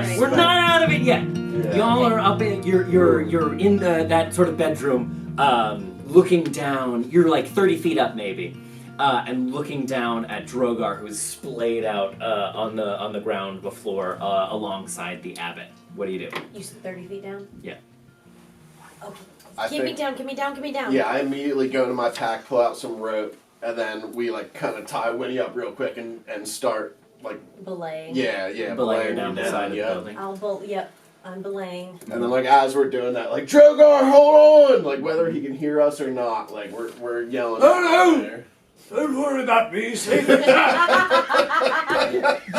right, we're not out of it yet. Yeah. Y'all are up in you're in that sort of bedroom, looking down. You're like 30 feet up maybe, and looking down at Drogar, who's splayed out on the ground before alongside the Abbot. What do you do? You said 30 feet down? Yeah. Okay. Get me down. Yeah, I immediately go to my pack, pull out some rope, and then we like kind of tie Winnie up real quick and start like belaying. Yeah, belaying down the side of the building. I'm belaying. And then like as we're doing that, like Drogar, hold on! Like whether he can hear us or not, like we're yelling. Oh no! Don't worry about me. Save it.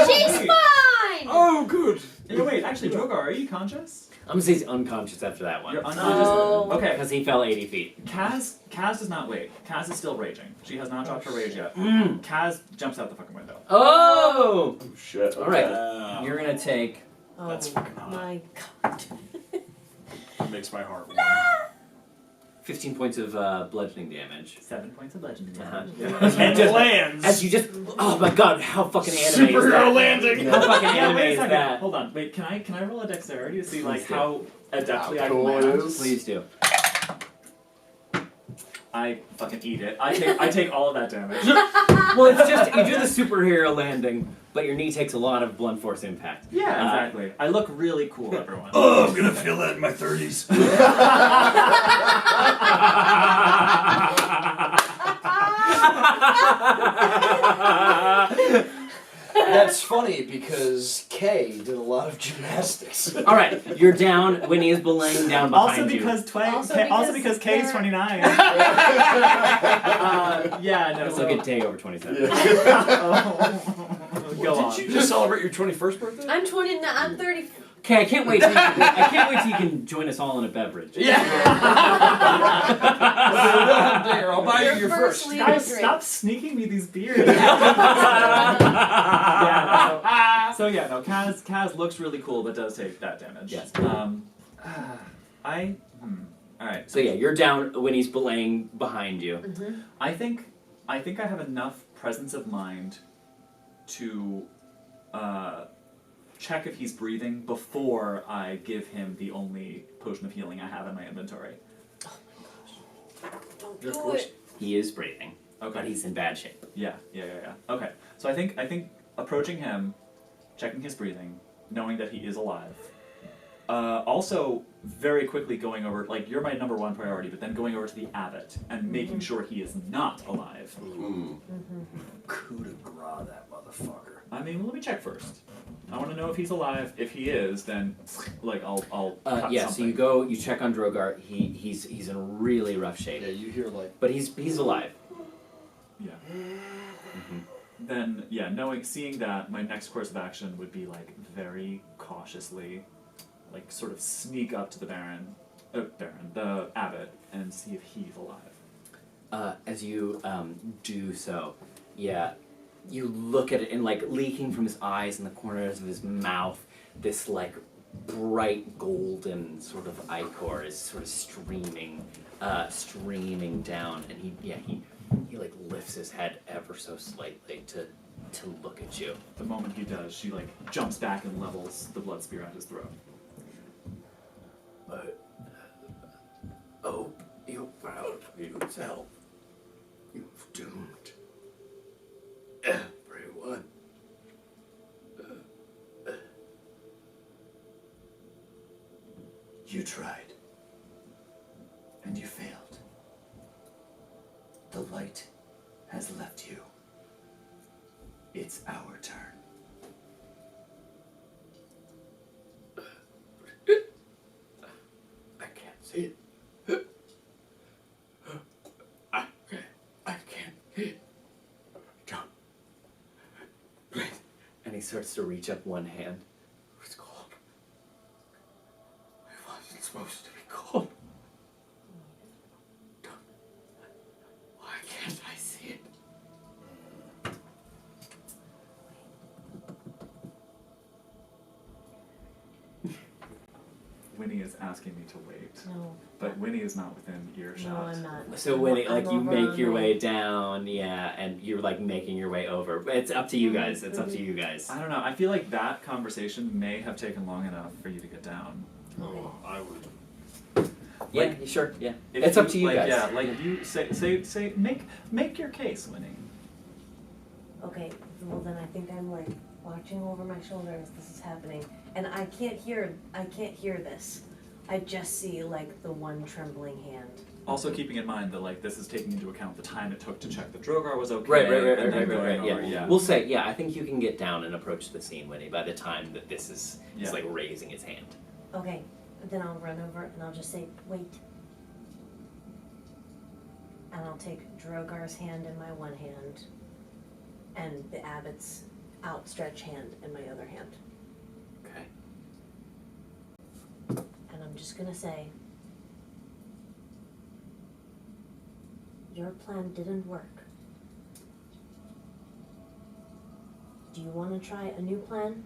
She's fine. Oh, good. Wait, actually, Drogar, are you conscious? I'm gonna say he's unconscious after that one. You're unconscious? Oh. Okay. Because he fell 80 feet. Kaz does not wait. Kaz is still raging. She has not dropped her rage yet. Kaz jumps out the fucking window. Oh! Oh shit. Okay. Alright. You're gonna take... Oh, that's fucking hot. My God. It makes my heart warm. 15 points of bludgeoning damage. 7 points of bludgeoning damage. And it lands. As you just... Oh my god, how fucking anime is that? Superhero landing. How fucking Yeah, anime wait a is second. that? Hold on. Wait, can I roll a dexterity to see like Please do. how adeptly I cool can it land? is. Please do. I fucking eat it. I take all of that damage. Well, it's just, you do the superhero landing, but your knee takes a lot of blunt force impact. Yeah, exactly. I look really cool, everyone. Oh, I'm gonna feel that in my 30s. That's funny because Kay did a lot of gymnastics. All right, you're down. Winnie is belaying down behind Also you. because K is 29. Yeah, no. So get day over 27. Go on. Did you just celebrate your 21st birthday? I'm 29. I'm 30. Okay, I can't wait till you can join us all in a beverage. Yeah. I'll buy you your first. Guys, stop sneaking me these beers. Kaz looks really cool, but does take that damage. Yes. Alright. So yeah, you're down. Winnie's belaying behind you. Mm-hmm. I think I have enough presence of mind to check if he's breathing before I give him the only potion of healing I have in my inventory. Oh my gosh. Don't do it. He is breathing. Okay. But he's in bad shape. Yeah. Okay. So I think approaching him, checking his breathing, knowing that he is alive. Also, very quickly going over, like, you're my number one priority, but then going over to the Abbot and making sure he is not alive. Coup de grace, that motherfucker. I mean, let me check first. I want to know if he's alive. If he is, then, like, I'll cut yeah, something. so you check on Drogar. He's in really rough shape. Yeah, you hear like... But he's alive. Yeah. Then, yeah, seeing that, my next course of action would be, like, very cautiously, like, sort of sneak up to the the Abbot, and see if he's alive. As you do so, yeah, you look at it, and like leaking from his eyes and the corners of his mouth, this like bright golden sort of ichor is sort of streaming down, and he like lifts his head ever so slightly to look at you. The moment he does, she like jumps back and levels the blood spear at his throat. I hope you found yourself. You've doomed everyone. You tried, and you failed. The light has left you. It's our turn. I can't see it. I can't hear it. John, please. And he starts to reach up one hand. It's cold. It wasn't supposed to be cold. Don't. Why can't I see it? Winnie is asking me to wait. No. But Winnie is not within earshot. No, I'm not. So when it, I'm like you over make on your my- way down, yeah, and you're like making your way over. But it's up to you guys. It's up to you guys. I don't know. I feel like that conversation may have taken long enough for you to get down. Oh, I would. Yeah, Like, sure. Yeah, If it's up to you like, guys. Yeah, like you say, make your case, Winnie. Okay, well then I think I'm like watching over my shoulder as this is happening, and I can't hear this. I just see like the one trembling hand. Also keeping in mind that like this is taking into account the time it took to check the Drogar was okay. Right. and then going over, Yeah. We'll say, yeah. I think you can get down and approach the scene, Winnie, by the time that this is he's Yeah. like raising his hand. Okay, then I'll run over and I'll just say, wait. And I'll take Drogar's hand in my one hand and the Abbot's outstretched hand in my other hand. Okay. And I'm just gonna say, your plan didn't work. Do you want to try a new plan?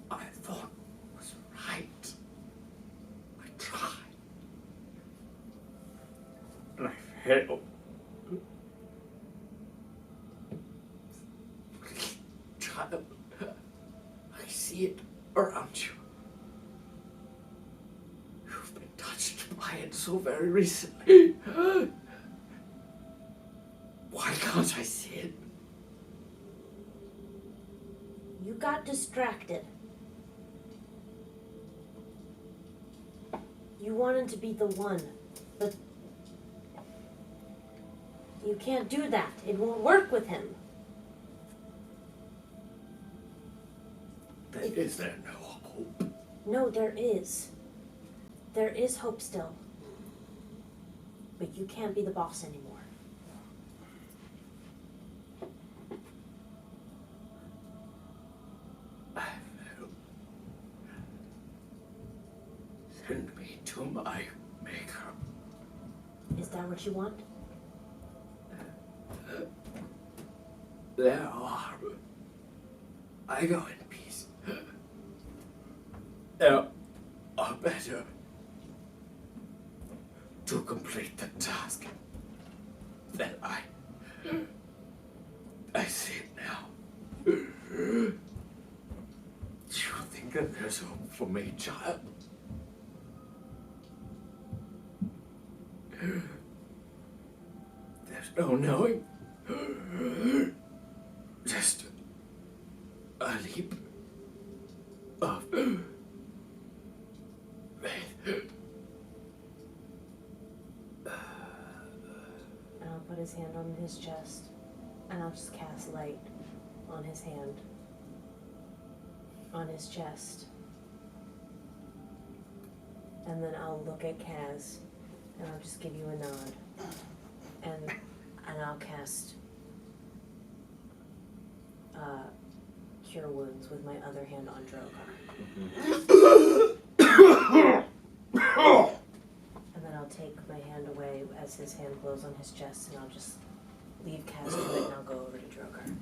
I thought was right. I tried. And I failed. Child, I see it around you. You've been touched by it so very recently. Why can't I see it? You got distracted. You wanted to be the one, but you can't do that. It won't work with him. Then is there no hope? No, there is. There is hope still. But you can't be the boss anymore. I failed. Send me to my maker. Is that what you want? There are. I go in peace. There are better to complete the task than I see it now. Do you think that there's hope for me, child? There's no knowing. Just a leap of faith. And I'll put his hand on his chest, and I'll just cast light on his hand, on his chest. And then I'll look at Kaz, and I'll just give you a nod. And I'll cast Cure Wounds with my other hand on Drogar. And then I'll take my hand away as his hand glows on his chest, and I'll just leave Kaz to it, and I'll go over to Drogar.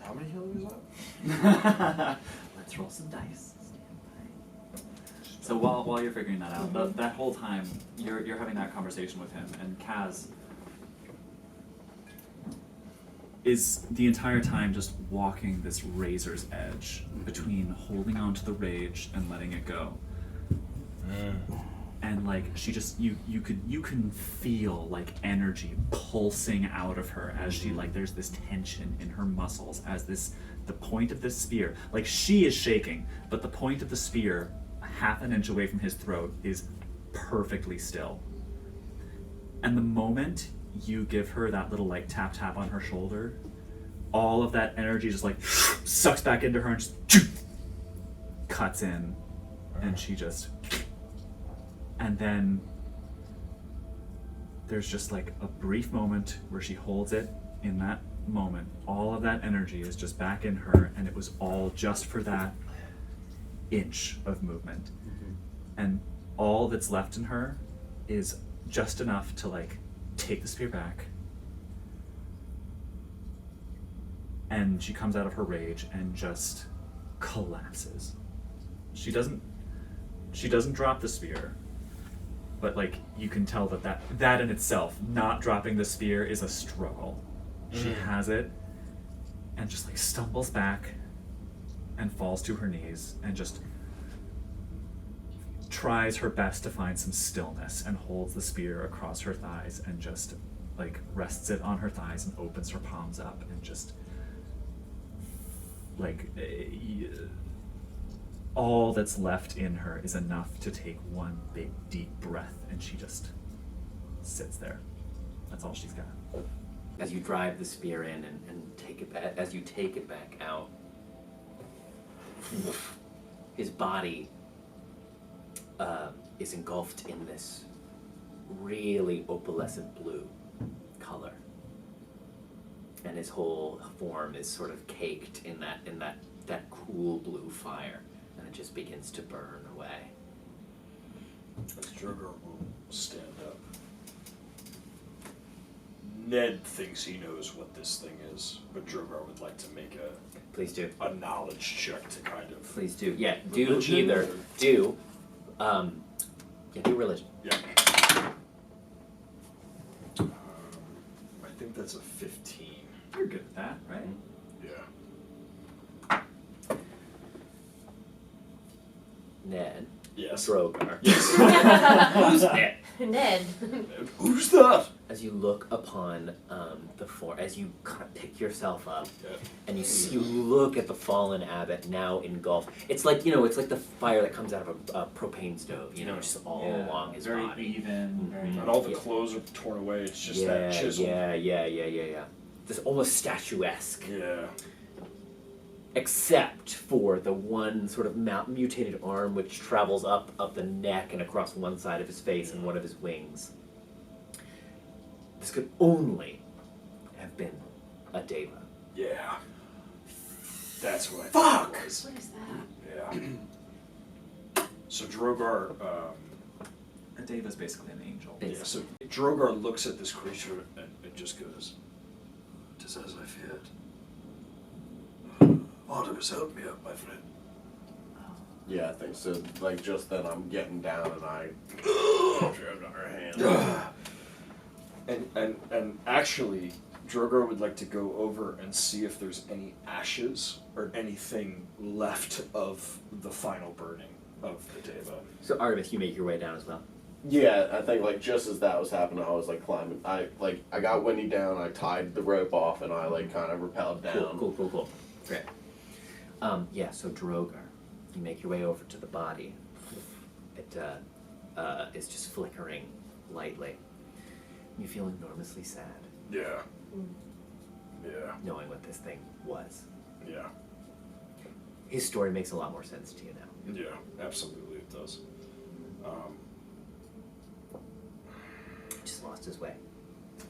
How many healers is that? Let's roll some dice. So while you're figuring that out, that whole time you're having that conversation with him, and Kaz is the entire time just walking this razor's edge between holding on to the rage and letting it go. And like she just you can feel like energy pulsing out of her as she like there's this tension in her muscles as the point of this spear, like she is shaking, but the point of the spear half an inch away from his throat is perfectly still. And the moment you give her that little like tap on her shoulder, all of that energy just like sucks back into her and just cuts in, and she just, and then there's just like a brief moment where she holds it in that moment, all of that energy is just back in her, and it was all just for that inch of movement. And all that's left in her is just enough to like take the spear back. And she comes out of her rage and just collapses. She doesn't drop the spear, but like you can tell that in itself, not dropping the spear, is a struggle. She has it and just like stumbles back and falls to her knees and just tries her best to find some stillness and holds the spear across her thighs and just like rests it on her thighs and opens her palms up and just like all that's left in her is enough to take one big deep breath, and she just sits there. That's all she's got. As you drive the spear in and take it back, as you take it back out, his body is engulfed in this really opalescent blue color, and his whole form is sort of caked in that cool blue fire, and it just begins to burn away. As Drogar will stand up. Ned thinks he knows what this thing is, but Drogar would like to make Please do. a knowledge check to kind of. Please do. Yeah, do Religion either. or- Do. Do religion. Yeah. I think that's a 15. You're good at that, right? Yeah. Ned. Yes. Drogar. Yes. Who's Ned? Ned. Who's that? As you look upon the floor, as you kind of pick yourself up, Yeah. and you look at the fallen abbot now engulfed. It's like it's like the fire that comes out of a propane stove, just all along his very body. even, very And all the Yeah. clothes are torn away. It's just Yeah, that chisel. yeah. This almost statuesque, Yeah. except for the one sort of mutated arm which travels up the neck and across one side of his face and one of his wings. This could only have been a deva. Yeah. That's what I Fuck! thought it was. What is that? Yeah. So Drogar, A Deva's basically an angel. yeah, so Drogar looks at this creature and just goes, "'Tis as I feared. Artemis, help me up, my friend." Yeah, I think so. Like just then, I'm getting down and I grabbed her hand. And actually, Drogar would like to go over and see if there's any ashes or anything left of the final burning of the Deva. So Artemis, you make your way down as well. Yeah, I think like just as that was happening, I was like climbing. I got Winnie down. I tied the rope off, and I like kind of rappelled down. Cool. Great. So Drogar, you make your way over to the body. It is just flickering lightly. You feel enormously sad, Yeah. Yeah. knowing what this thing was. Yeah. His story makes a lot more sense to you now. Yeah. Absolutely, it does. He just lost his way.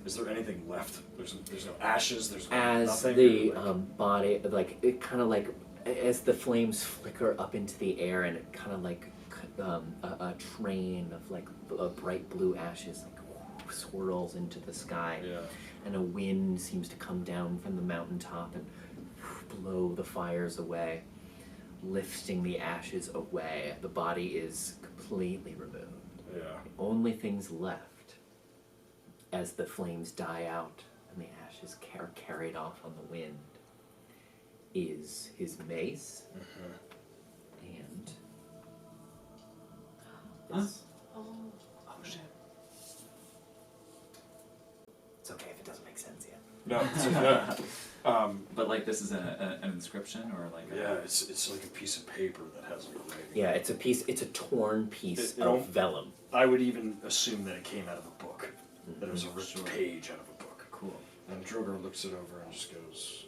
Is there anything left? There's no ashes. There's As nothing. the like- body, like it kind of like as the flames flicker up into the air, and it kind of like a train of like bright blue ashes like swirls into the sky, Yeah. and a wind seems to come down from the mountaintop and blow the fires away, lifting the ashes away. The body is completely removed. Yeah. The only things left, as the flames die out and the ashes are carried off on the wind, is his mace and his... Oh. Oh shit. It's okay if it doesn't make sense yet. No. It's But like this is an inscription or like yeah. It's like a piece of paper that has like a writing. Yeah, it's a torn piece It of don't- vellum. I would even assume that it came out of a book. That it was a ripped Sure. page out of a book. Cool. And Drogar looks it over and just goes,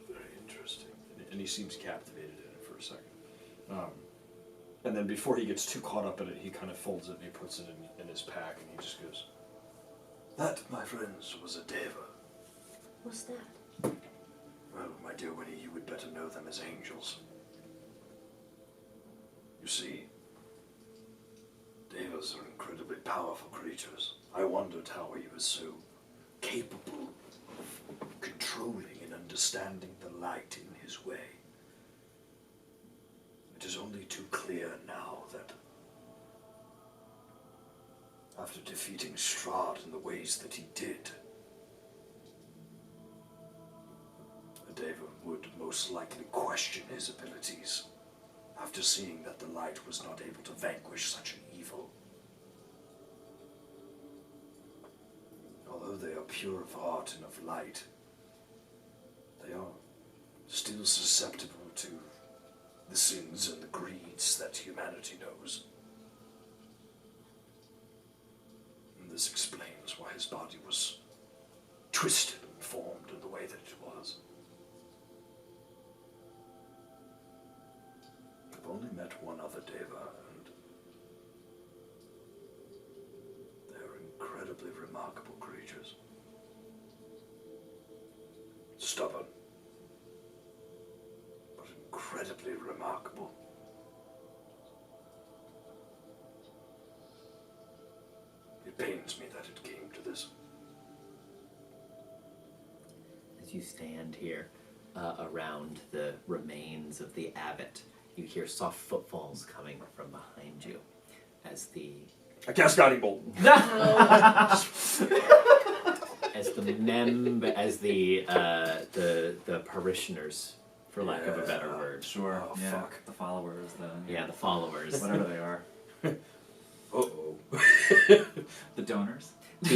"Very interesting." And he seems captivated in it for a second. And then before he gets too caught up in it, he kind of folds it and he puts it in his pack and he just goes, That, my friends, was a deva. What's that? Well, my dear Winnie, you would better know them as angels. You see, devas are incredibly powerful creatures. I wondered how he was so capable of controlling and understanding the light in his way. It is only too clear now that after defeating Strahd in the ways that he did, a deva would most likely question his abilities after seeing that the light was not able to vanquish such an evil. Although they are pure of heart and of light, they are still susceptible to the sins and the greeds that humanity knows. And this explains why his body was twisted and formed in the way that it was. I've only met one other deva, and they're incredibly remarkable creatures. Stubborn, but incredibly remarkable. It pains me that it came to this. As you stand here around the remains of the Abbot, you hear soft footfalls coming from behind you as the I cast Guiding Bolt. the parishioners, for lack of a better word. Sure. Oh, yeah. fuck. The followers. The followers. Whatever they are. Uh-oh. The donors. As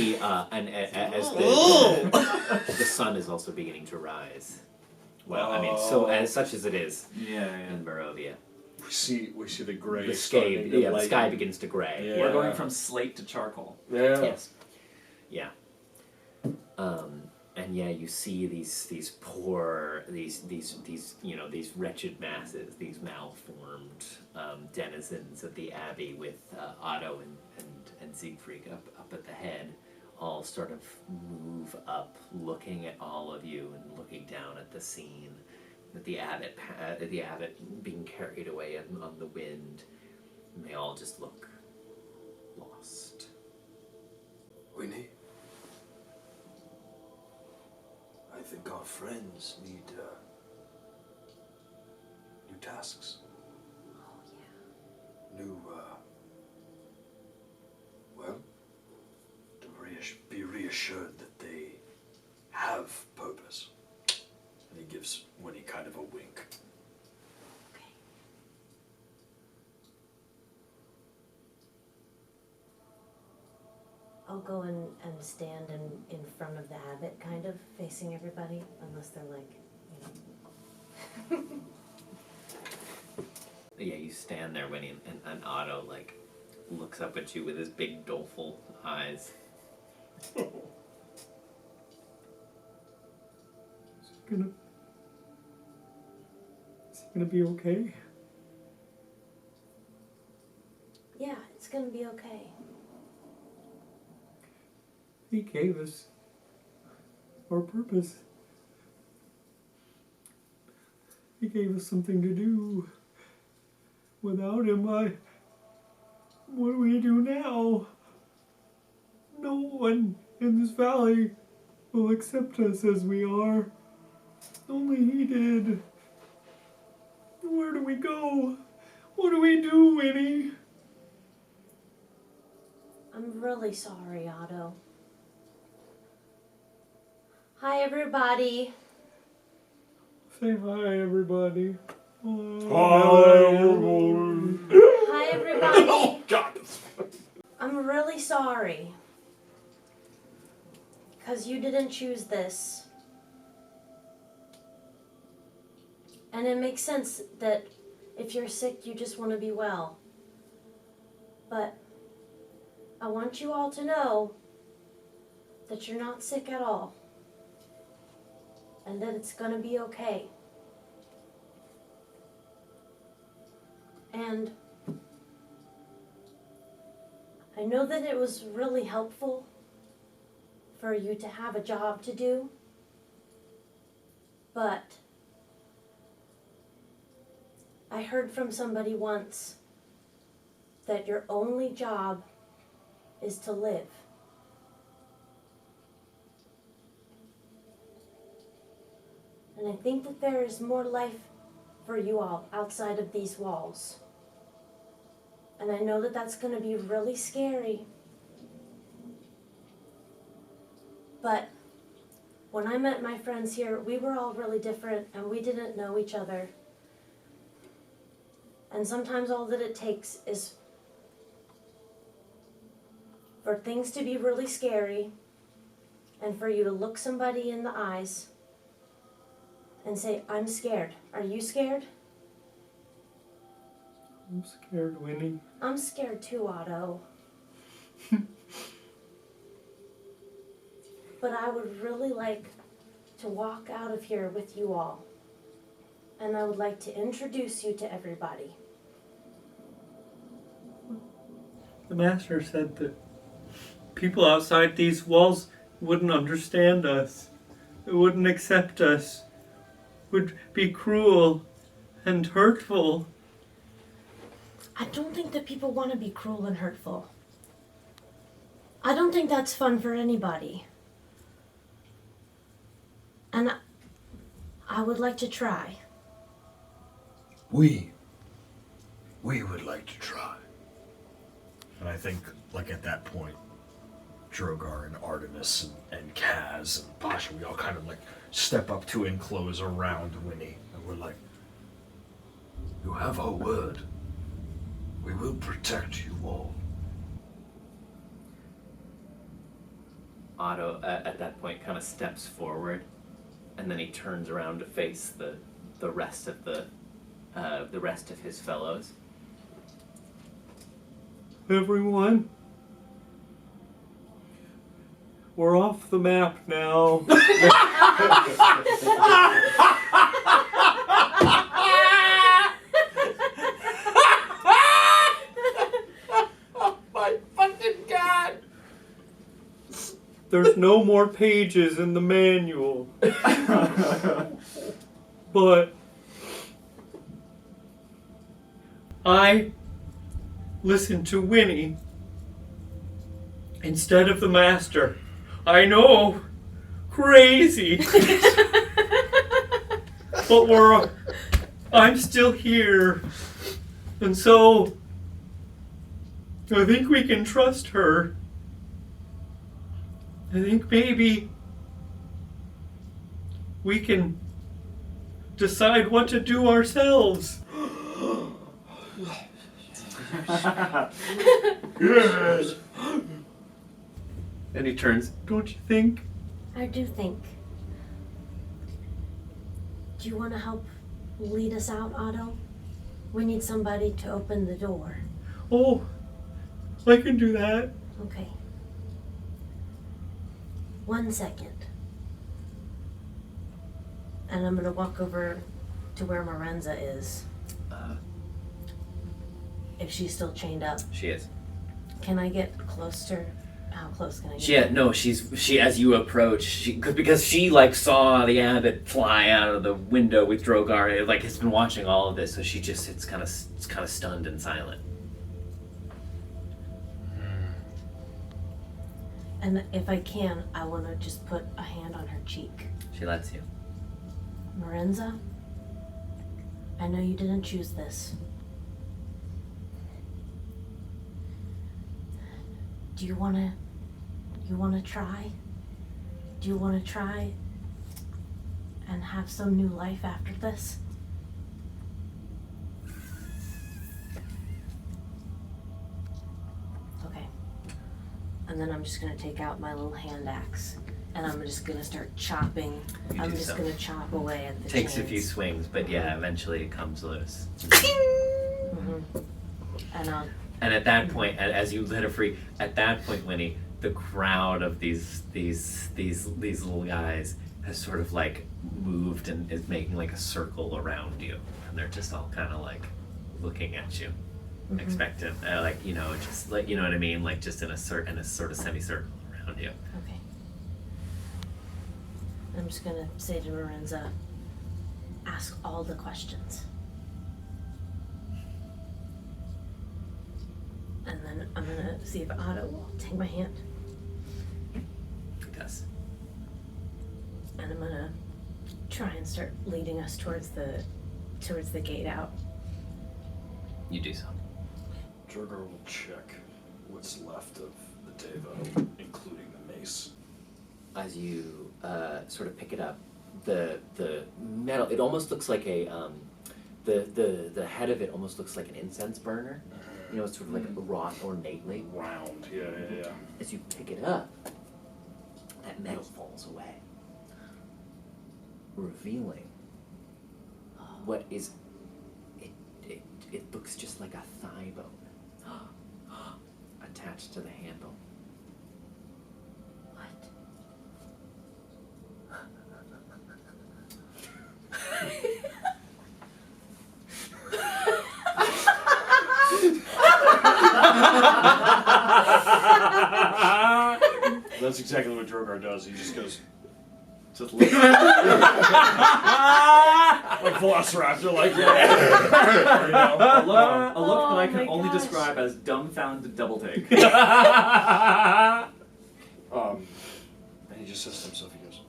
the sun is also beginning to rise. Well, I mean, so as such as it is Yeah. in Barovia, We see the gray. the starting to the lighten. sky begins to gray. Yeah. We're going from slate to charcoal. Yeah. Yes. Yeah. And yeah, you see these poor, these wretched masses, these malformed denizens of the Abbey with Otto and Siegfried up at the head, all sort of move up, looking at all of you and looking down at the scene. With the Abbot being carried away on the wind, and they all just look lost. Winnie, I think our friends need new tasks. Oh, yeah. New, to be reassured that they have purpose. And he gives Winnie kind of a wink. Okay. I'll go and stand in front of the Abbot, kind of, facing everybody, unless they're like, Yeah, you stand there, Winnie, and Otto, looks up at you with his big, doleful eyes. Is he gonna be okay? yeah, it's gonna be okay. He gave us our purpose. He gave us something to do. Without him, what do we do now? No one in this valley will accept us as we are. Only he did. Where do we go? What do we do, Winnie? I'm really sorry, Otto. Hi, everybody. Say hi, everybody. Hi, everybody. God. I'm really sorry. Because you didn't choose this. And it makes sense that if you're sick, you just want to be well. But I want you all to know that you're not sick at all. And that it's going to be okay. And I know that it was really helpful for you to have a job to do, but I heard from somebody once that your only job is to live. And I think that there is more life for you all outside of these walls. And I know that that's going to be really scary. But when I met my friends here, we were all really different and we didn't know each other. And sometimes all that it takes is for things to be really scary and for you to look somebody in the eyes and say, I'm scared. Are you scared? I'm scared, Winnie. I'm scared too, Otto. But I would really like to walk out of here with you all. And I would like to introduce you to everybody. The master said that people outside these walls wouldn't understand us, wouldn't accept us, would be cruel and hurtful. I don't think that people want to be cruel and hurtful. I don't think that's fun for anybody. And I would like to try. We would like to try. And I think, like at that point, Drogar and Artemis and Kaz and Pasha, we all kind of like step up to enclose around Winnie. And we're like, you have our word. We will protect you all. Otto, at that point, kind of steps forward, and then he turns around to face the rest of the rest of his fellows. Everyone, we're off the map now. My fucking God! There's no more pages in the manual. But I listened to Winnie instead of the master. I know, crazy. But I'm still here. And so I think we can trust her. I think maybe we can decide what to do ourselves. Yes. And he turns. Don't you think? I do think. Do you want to help lead us out, Otto? We need somebody to open the door. Oh, I can do that. Okay. 1 second. And I'm going to walk over to where Morenza is. If she's still chained up. She is. Can I get close to her? How close can I get? Yeah, no, she as you approach, because she like saw the Abbot fly out of the window with Drogar, like has been watching all of this, so she just it's kind of stunned and silent. And if I can, I want to just put a hand on her cheek. She lets you. Morenza, I know you didn't choose this. Do you want to try? Do you want to try and have some new life after this? Okay. And then I'm just going to take out my little hand axe and I'm just going to start chopping. I'm just going to chop away at the Takes chains. a few swings, but yeah, eventually it comes loose. Mm-hmm. And at that point, as you let her free, at that point, Winnie, the crowd of these little guys has sort of like moved and is making like a circle around you, and they're just all kind of like looking at you, expectant, like just like you know what I mean, like just in a sort of semicircle around you. Okay. I'm just gonna say to Lorenza, ask all the questions. And then I'm gonna see if Otto will take my hand. He does. And I'm gonna try and start leading us towards the gate out. You do so. Drogar will check what's left of the Devo, including the mace. As you sort of pick it up, the metal, it almost looks like a the head of it almost looks like an incense burner. You know, it's sort of like wrought ornately. Round, yeah. As you pick it up, that metal falls away, revealing what is it looks just like a thigh bone attached to the handle. What? That's exactly what Drogar does. He just goes, Just look. like Velociraptor, like, yeah. You know? A look that I can my only gosh. describe as dumbfounded double take. And he just says to himself, he goes,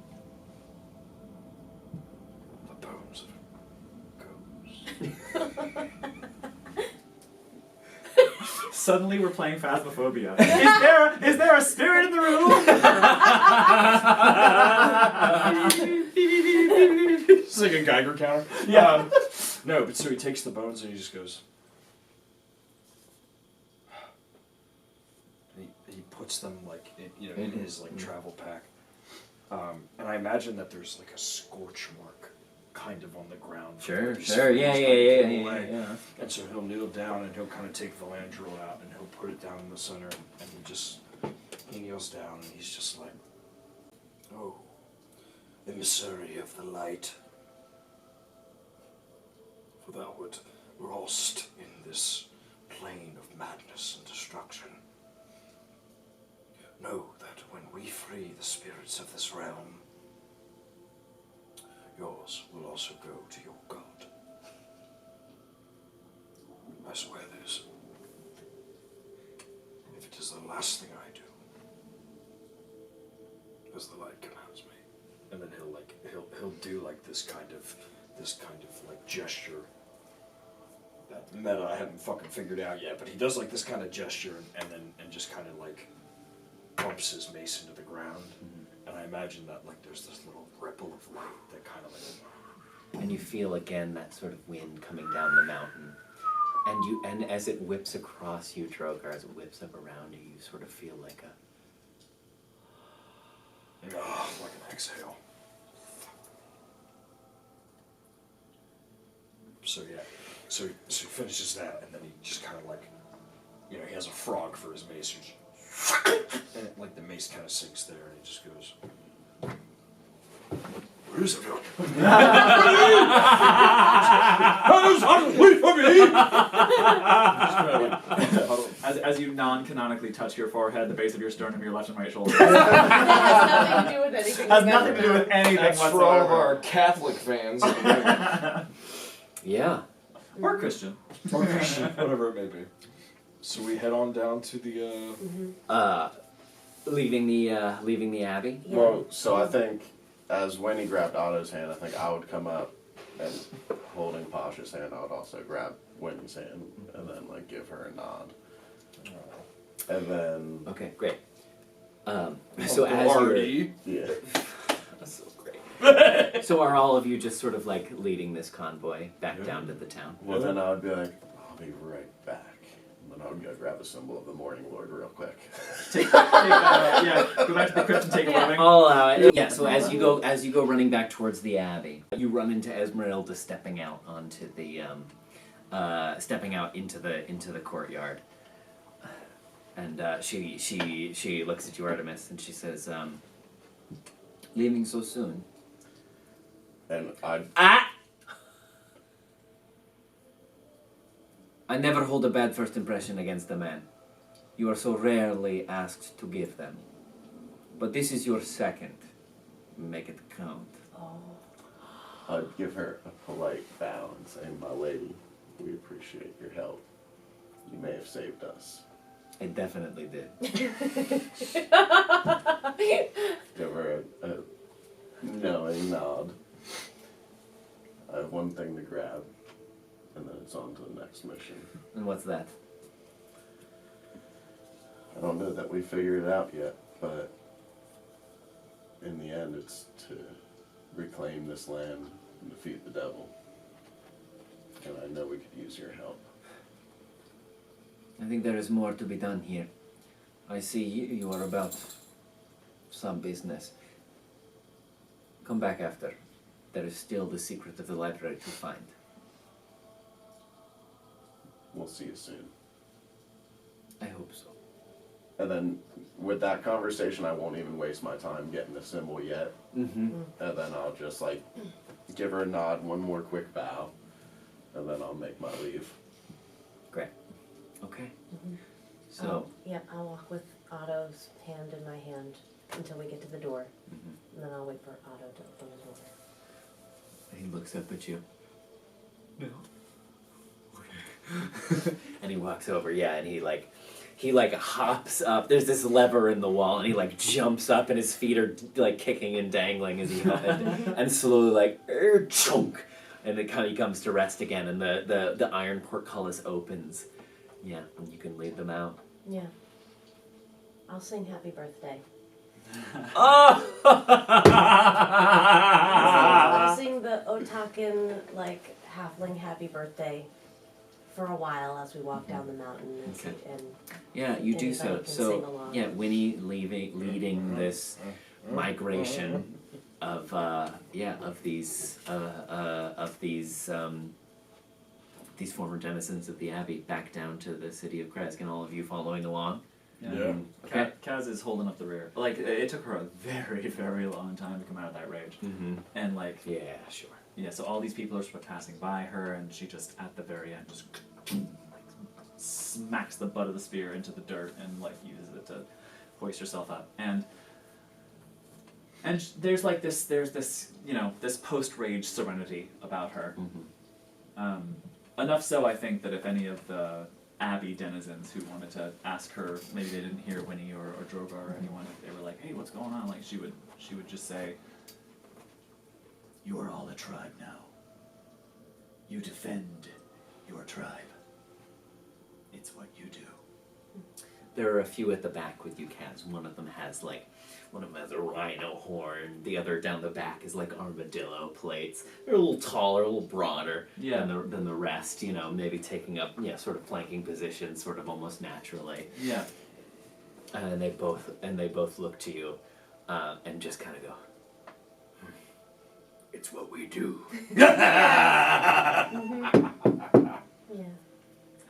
the bones of a ghost. Suddenly we're playing Phasmophobia. Is there a spirit in the room? It's like a Geiger counter. Yeah. No, but so he takes the bones and he just goes, and he puts them like in his like travel pack, and I imagine that there's like a scorch mark kind of on the ground. Sure, He's sure, yeah. away. And so he'll kneel down and he'll kind of take Valandril out and he'll put it down in the center and he kneels down and he's just like, oh, emissary of the light, for thou wert lost in this plane of madness and destruction. Know that when we free the spirits of this realm, yours will also go to your god. I swear this. If it is the last thing I do, as the light commands me. And then he'll do like this kind of like gesture. That meta I haven't fucking figured out yet, but he does like this kind of gesture and just kind of like bumps his mace into the ground. And I imagine that like there's this little ripple of light that kind of like. And you feel again that sort of wind coming down the mountain. And as it whips across you, Drogar, as it whips up around you, you sort of feel like Like an exhale. So yeah, so he finishes that, and then he just kind of like, he has a frog for his mace, and like the mace kind of sinks there, and he just goes, "Where is everyone? As you non-canonically touch your forehead, the base of your sternum, your left and right shoulder. That has nothing to do with anything. Has nothing to do with anything That's whatsoever. for all of our Catholic fans. yeah. Or Christian. Or Christian, whatever it may be. So we head on down to the, Leaving the Abbey. Yeah. Well, so I think as Winnie grabbed Otto's hand, I think I would come up and holding Pasha's hand, I would also grab Winnie's hand and then like give her a nod. And then Okay, great. So as Artie. yeah. that's so great. So are all of you just sort of like leading this convoy back down to the town? Well then I would be like, I'll be right back. And then I would go grab a symbol of the Morning Lord real quick. Go back to the crypt and take a living. I'll allow it. Yeah. So as you go running back towards the Abbey, you run into Esmeralda stepping out onto the stepping out into the courtyard, and she looks at you, Artemis, and she says, "Leaving so soon?" And I never hold a bad first impression against a man. You are so rarely asked to give them. But this is your second. make it count. Oh. I'd give her a polite bow and say, "My lady, we appreciate your help. You may have saved us." I definitely did. Give her a knowing nod. I have one thing to grab, and then it's on to the next mission. And what's that? I don't know that we figured it out yet, but in the end, it's to reclaim this land and defeat the devil. And I know we could use your help. I think there is more to be done here. I see you are about some business. Come back after. There is still the secret of the library to find. We'll see you soon. I hope so. And then with that conversation, I won't even waste my time getting the symbol yet. Mm-hmm. And then I'll just like give her a nod, one more quick bow, and then I'll make my leave. Great. Okay. Mm-hmm. So, I'll walk with Otto's hand in my hand until we get to the door, and then I'll wait for Otto to open the door. he looks up at you. No. And he walks over, and he hops up. There's this lever in the wall, and he like jumps up, and his feet are like kicking and dangling as he and slowly chunk, and it he comes to rest again, and the iron portcullis opens. Yeah, and you can lead them out. Yeah. I'll sing happy birthday. Oh! I'll sing the Otakan halfling happy birthday for a while as we walk down the mountain and Okay. and Yeah, you do anybody so. can So sing along. yeah, Winnie leading this migration of these former denizens of the Abbey back down to the city of Krezk, and all of you following along. Yeah. Okay. Kaz is holding up the rear. Like, it took her a very, very long time to come out of that rage. Mm-hmm. And, like, Yeah, sure. yeah, so all these people are sort of passing by her, and she just, at the very end, just smacks the butt of the spear into the dirt and, like, uses it to hoist herself up. And there's this, you know, this post-rage serenity about her. Mm-hmm. Enough so, I think, that if any of the Abbey denizens who wanted to ask her, maybe they didn't hear Winnie or Drogar or anyone, if they were like, hey, what's going on? Like, she would just say, you are all a tribe now. You defend your tribe. It's what you do. There are a few at the back with you, Kaz. One of them has a rhino horn. The other down the back is like armadillo plates. They're a little taller, a little broader than the rest. You know, maybe taking up sort of flanking positions, sort of almost naturally. Yeah. And they both look to you, and just kind of go. It's what we do. Yeah.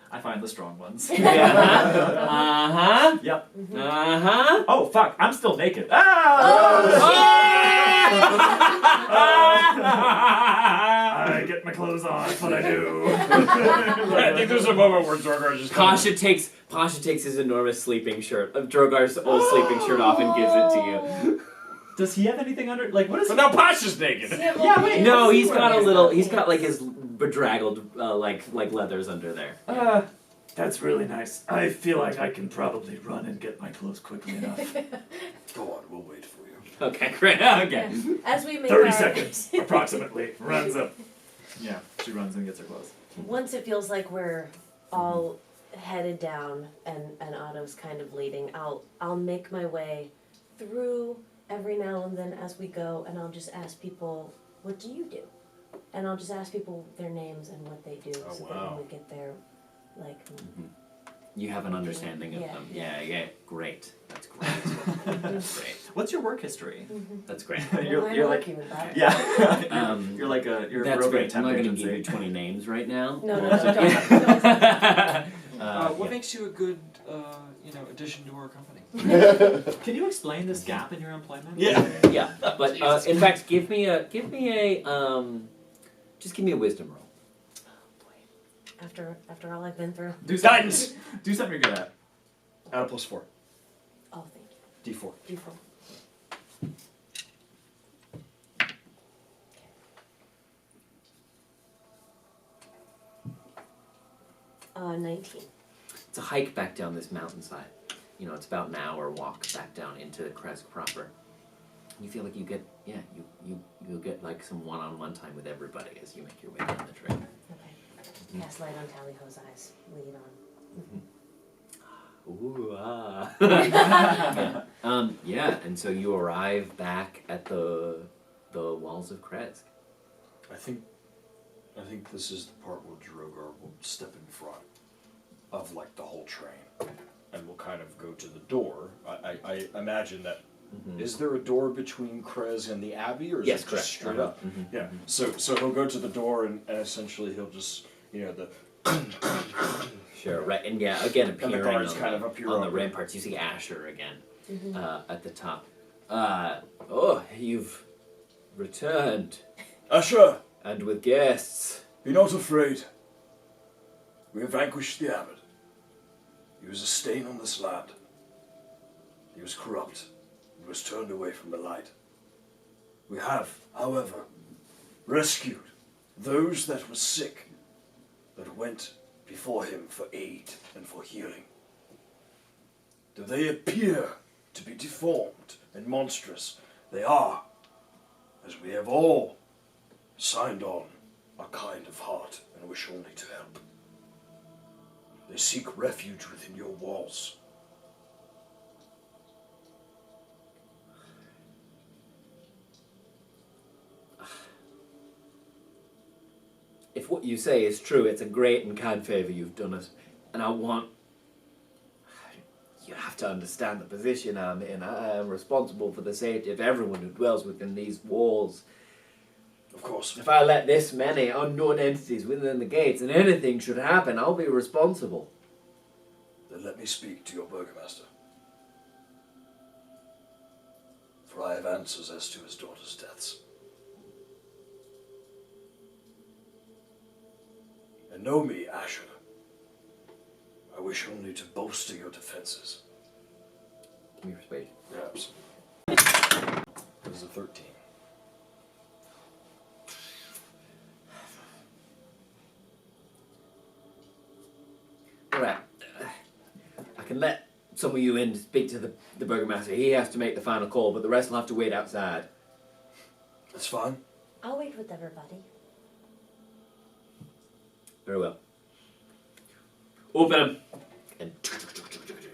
I find the strong ones. Uh-huh. Yep. Uh-huh. Oh, fuck, I'm still naked. I get my clothes on, that's what I do. I think there's a moment where Drogar just Pasha takes his enormous sleeping shirt, Drogar's old sleeping shirt off, and gives it to you. Does he have anything under, like, what is But he? now Pasha's naked. Yeah, wait. No, he's got like his bedraggled like leathers under there. That's really nice. I feel like I can probably run and get my clothes quickly enough. Go on, we'll wait for you. Okay, great. Okay. Yeah. As we make 30 our seconds, approximately. Runs up. Yeah, she runs and gets her clothes. once it feels like we're all headed down and Otto's kind of leading, I'll make my way through every now and then as we go, and I'll just ask people, what do you do? And I'll just ask people their names and what they do, Oh, so wow. that when we get there, like, You have an understanding of Yeah. them. Yeah. Great. That's great. That's great. What's your work history? That's great. You're like, with that. yeah. You're you're a that's roving great. I'm not temp going to give agency. you 20 names right now. No, don't. What Yeah. makes you a good, addition to our company? Can you explain this gap in your employment? Yeah, but in fact, give me a wisdom roll. After all I've been through. Do something you're good at. Add a +4. Oh, thank you. D4. D4. 19. It's a hike back down this mountainside. You know, it's about an hour walk back down into Krezk proper. You feel like you get, you'll get like some one-on-one time with everybody as you make your way down the trail. Okay. Cast light on Tally-Ho's eyes. Lead on. Ooh, ah. Yeah, and so you arrive back at the walls of Krezk. I think this is the part where Drogar will step in front of like the whole train, and will kind of go to the door. I imagine that. Is there a door between Krezk and the Abbey, or is Yes, it correct. just straight up? Yeah. So he'll go to the door, and essentially he'll just the Sure, right, and yeah, again and the appearing guards on, kind of appear on the over. ramparts. You see Asher again Mm-hmm. at the top. Oh, you've returned, Asher, and with guests. be not afraid. We have vanquished the Abbot. He was a stain on this land. He was corrupt. He was turned away from the light. We have, however, rescued those that were sick, that went before him for aid and for healing. Though they appear to be deformed and monstrous, they are, as we have all signed on, a kind of heart and wish only to help. They seek refuge within your walls. If what you say is true, it's a great and kind favour you've done us. And I want... You have to understand the position I'm in. I am responsible for the safety of everyone who dwells within these walls. Of course. If I let this many unknown entities within the gates and anything should happen, I'll be responsible. Then let me speak to your Burgomaster. For I have answers as to his daughter's deaths. And know me, Asher. I wish only to bolster your defenses. Give me persuasion. Perhaps. That is a 13. Alright. I can let some of you in to speak to the Burgomaster. He has to make the final call, but the rest will have to wait outside. That's fine. I'll wait with everybody. Very well. Open him! And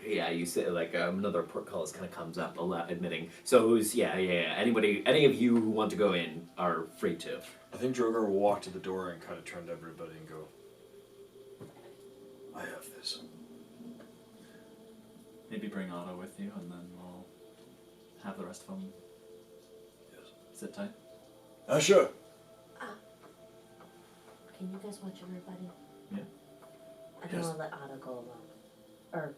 yeah, you say like another portcullis kind of comes up, admitting. So who's anybody, any of you who want to go in are free to. I think Drogar will walk to the door and kind of turn to everybody and go, I have this. Maybe bring Otto with you, and then we'll have the rest of them sit tight. Asher! Can you guys watch everybody? Yeah. I don't Yes. want to let Otto go alone. Or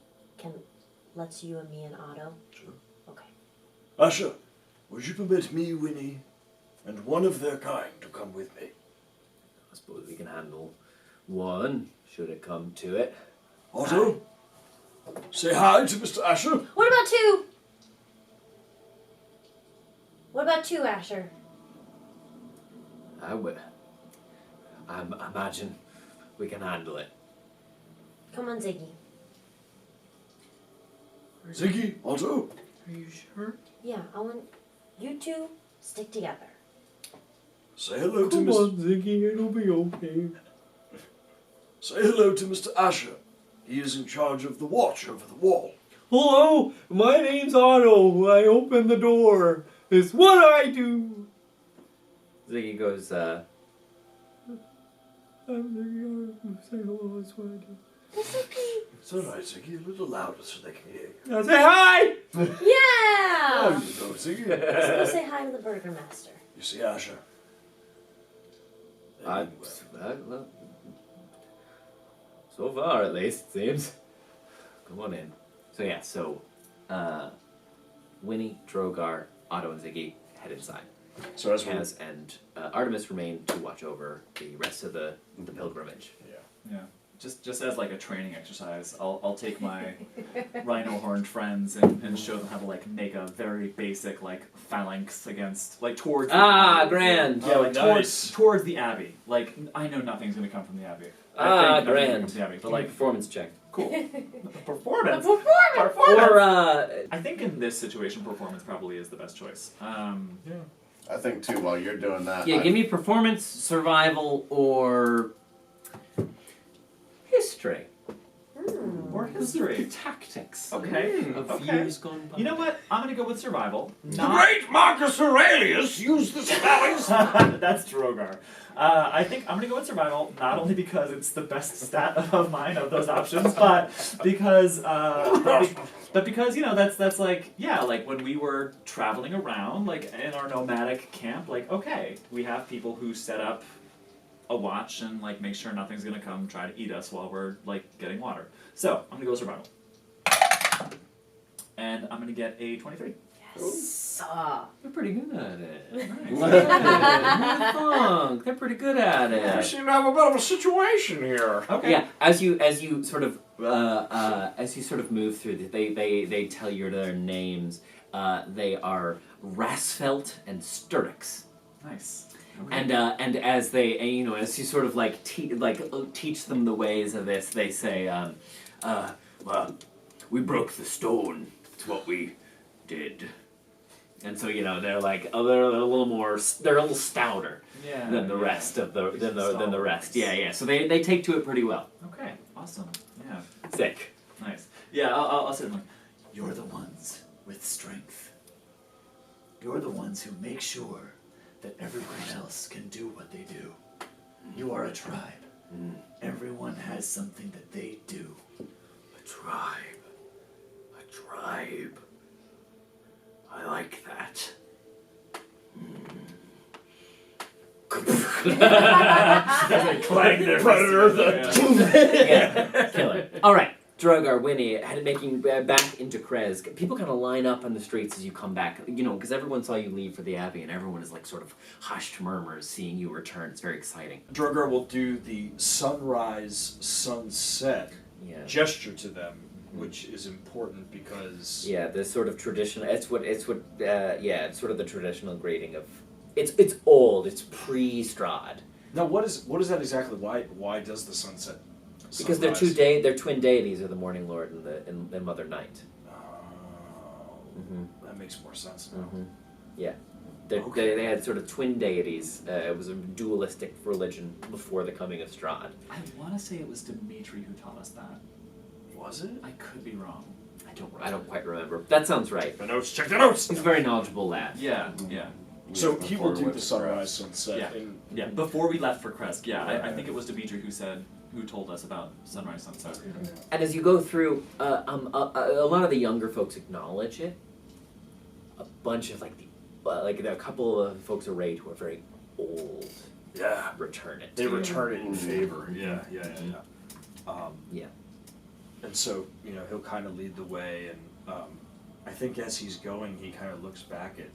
let's you and me and Otto? Sure. Okay. Asher, would you permit me, Winnie, and one of their kind to come with me? I suppose we can handle one, should it come to it. Otto, say hi to Mr. Asher. What about two? What about two, Asher? I imagine we can handle it. Come on, Ziggy. Ziggy, Otto. Are you sure? Yeah, I want you two stick together. Say hello to Come Mr. on, Ziggy, it'll be okay. Say hello to Mr. Asher. He is in charge of the watch over the wall. Hello, my name's Otto. I open the door. It's what I do. Ziggy goes, I'm Ziggy. Say hello, that's what I do. It's all right, Ziggy. A little louder so they can hear you. Now say hi! Oh, Yeah! you know, Ziggy. Let's go say hi to the Burgomaster. You see Asher? well, so far at least, it seems. Come on in. So Winnie, Drogar, Otto, and Ziggy head inside. So as we And Artemis remain to watch over the rest of the pilgrimage. Yeah. just as like a training exercise, I'll take my rhino horned friends and show them how to like make a very basic like phalanx against like towards grand. yeah, like nice. towards the Abbey. Like I know nothing's gonna come from the Abbey. Ah, I think nothing's gonna come grand. from the Abbey, but Give me a like performance check. cool. Performance. Or I think in this situation, performance probably is the best choice. I think too. While you're doing that, yeah, give me performance, survival, or history. Or history. Tactics. Okay. Of Okay. years gone by. You know what? I'm gonna go with survival. Great Marcus Aurelius used the spellings. That's Drogar. I think I'm gonna go with survival, not only because it's the best stat of mine of those options, but because but because that's like like when we were traveling around like in our nomadic camp, like okay, we have people who set up a watch and like make sure nothing's gonna come try to eat us while we're like getting water. So I'm gonna go survival, and I'm gonna get a 23. Yes. They're pretty good at it. Nice. They're pretty good at We it. seem to have a bit of a situation here. Okay. Yeah, as you sort of move through, they tell you their names. They are Rasfelt and Sturix. Nice. And as they as you sort of like teach them the ways of this, they say, well, we broke the stone. It's what we did. And so they're like they're a little stouter than the rest of the than the rest. Yeah. So they take to it pretty well. Okay. Awesome. Yeah. Sick. Nice. Yeah. I'll say them. You're the ones with strength. You're the ones who make sure that everyone else can do what they do. You are a tribe. Everyone has something that they do. A tribe. A tribe. I like that. Clang their Predator, Yeah, killer. All right, Drogar, Winnie, making back into Krezk. People kind of line up on the streets as you come back, because everyone saw you leave for the Abbey, and everyone is like sort of hushed murmurs seeing you return. It's very exciting. Drogar will do the sunrise, sunset gesture to them, which is important because Yeah, this sort of traditional. It's sort of the traditional greeting of. It's old. It's pre-Strahd. now what is that exactly? Why does the sunset? Because they're sunrise- their twin deities are the Morning Lord and the Mother Night. Oh, that makes more sense now. Yeah. Okay. They had sort of twin deities. It was a dualistic religion before the coming of Strahd. I want to say it was Dimitri who taught us that. Was it? I could be wrong. I don't quite remember. That sounds right. The notes, check the notes. He's a very knowledgeable lad. Yeah. So he will do With the the sunrise, sunset. Yeah. in- Yeah. Before we left for Krezk, I think it was Dimitri who told us about sunrise, sunset. And as you go through, a lot of the younger folks acknowledge it. A bunch of a couple of folks arrayed who are very old Yeah. return it. They return it in favor. Yeah. Yeah. And so, he'll kind of lead the way, and I think as he's going, he kind of looks back at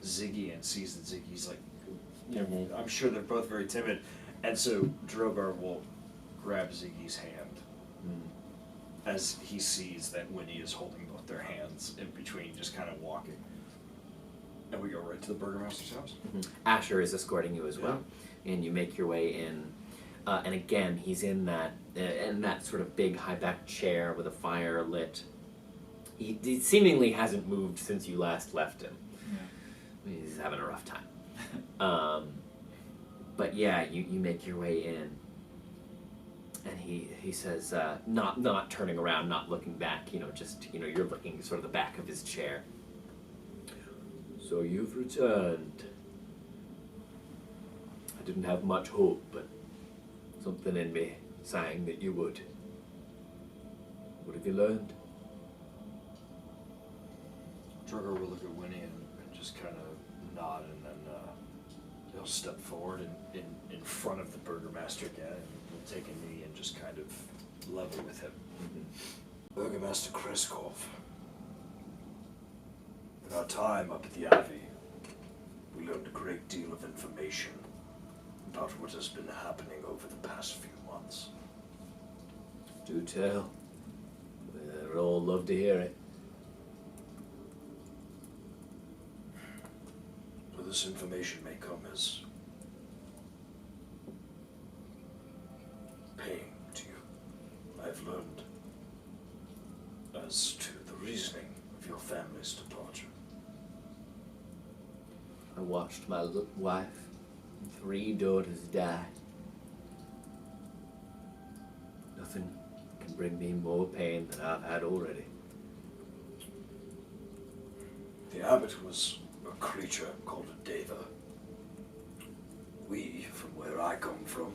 Ziggy and sees that Ziggy's like, I'm sure they're both very timid, and so Drogar will grab Ziggy's hand as he sees that Winnie is holding both their hands in between, just kind of walking. And we go right to the Burgomaster's house. Asher is escorting you as well, and you make your way in. And again, he's in that sort of big high-backed chair with a fire lit. He seemingly hasn't moved since you last left him. Yeah. He's having a rough time. But yeah, you make your way in, and he says, not turning around, not looking back. Just you're looking sort of the back of his chair. So you've returned. I didn't have much hope, but something in me sang that you would. What have you learned? Drogar will look at Winnie and just kind of nod, and then he'll step forward in front of the Burgomaster again, and we'll take a knee and just kind of level with him. Burgomaster Kreskov, in our time up at the Abbey, we learned a great deal of information about what has been happening over the past few months. Do tell. We'd all love to hear it. Well, this information may come as pain to you. I've learned as to the reasoning of your family's departure. I watched my wife and 3 daughters die. Nothing can bring me more pain than I've had already. The Abbot was a creature called a Deva. We, from where I come from